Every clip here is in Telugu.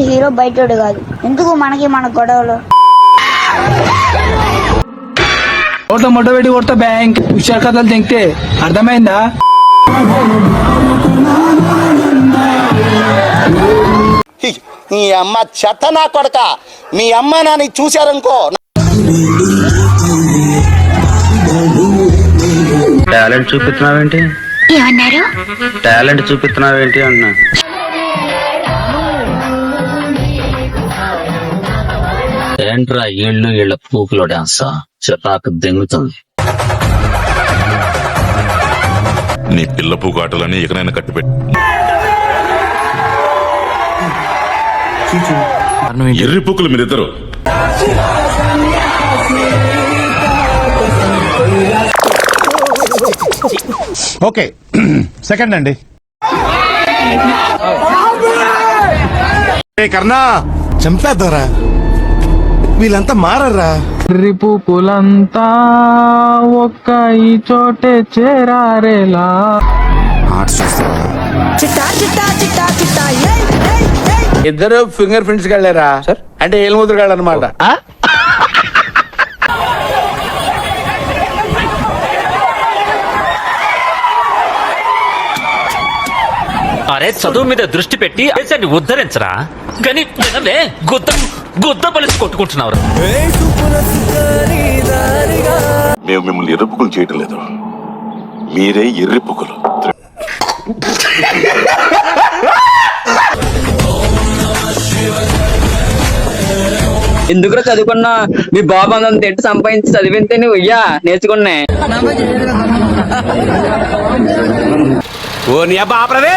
హీరో బయటోడు కాదు, ఎందుకు మనకి మన గొడవలు. మొట్ట పెట్టి కొడతా బ్యాంక్ హుషారు కథలు తింటే అర్థమైందా? నీ అమ్మ చెత్త నా కొడక, మీ అమ్మ నాని చూశారనుకో. టాలెంట్ చూపిస్తున్నావేంటి? ఏమన్నారు? టాలెంట్ చూపిస్తున్నావేంటి అన్నా. ఏంట్రా వీళ్ళ పూకులో డాన్సా? చిరాకు దెంగుతుంది. నీ పిల్ల పూకాటలని ఎక్కడైనా కట్టిపెట్టి ఎర్రి పూకులు మీరిద్దరు. ఓకే సెకండ్ అండి. కర్ణా చంపేద్దారా, వీళ్ళంతా మారరా. పూలంతా ఒక్క ఈ చోటే చేరారేలా. ఇద్దరు ఫింగర్ ప్రింట్స్ వెళ్ళారా అంటే ఏలుముద్ర వెళ్ళనమాట. అరే చదువు మీద దృష్టి పెట్టి దేశాన్ని ఉద్ధరించరా, కానీ గుద్ద పలిసి కొట్టుకుంటున్నారు. మేము మిమ్మల్ని ఎర్రిపుకులు చేయటం లేదు, మీరే ఎర్రిపుకులు. ఎందుకు చదువుకున్నా? మీ బాబు అంత ఎట్టు సంపాదించి చదివితే నువ్వు నేర్చుకున్నా. ఓ నీ అబ్బా ఆపరదే.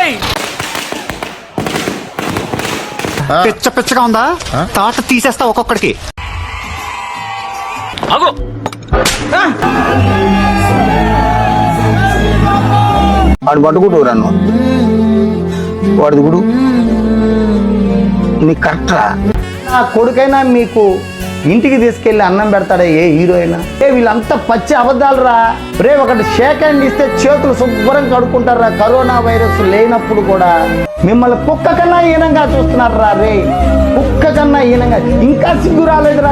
పిచ్చ పిచ్చగా ఉందా? తాట తీసేస్తా ఒక్కొక్కడికి. అగో వాడు పట్టుకుంటూ రాను, వాడిది గుడు నీకు కరెక్టా? నా కొడుకైనా మీకు ఇంటికి తీసుకెళ్లి అన్నం పెడతాడా ఏ హీరో అయినా? వీళ్ళంతా పచ్చి అబద్ధాలు రా. రే ఒకటి షేక్ హ్యాండ్ ఇస్తే చేతులు శుభ్రం కడుక్కుంటారా. కరోనా వైరస్ లేనప్పుడు కూడా మిమ్మల్ని కుక్క కన్నా హీనంగా చూస్తున్నారు రా. రే కుక్క కన్నా హీనంగా, ఇంకా సిగ్గు రాలేదురా.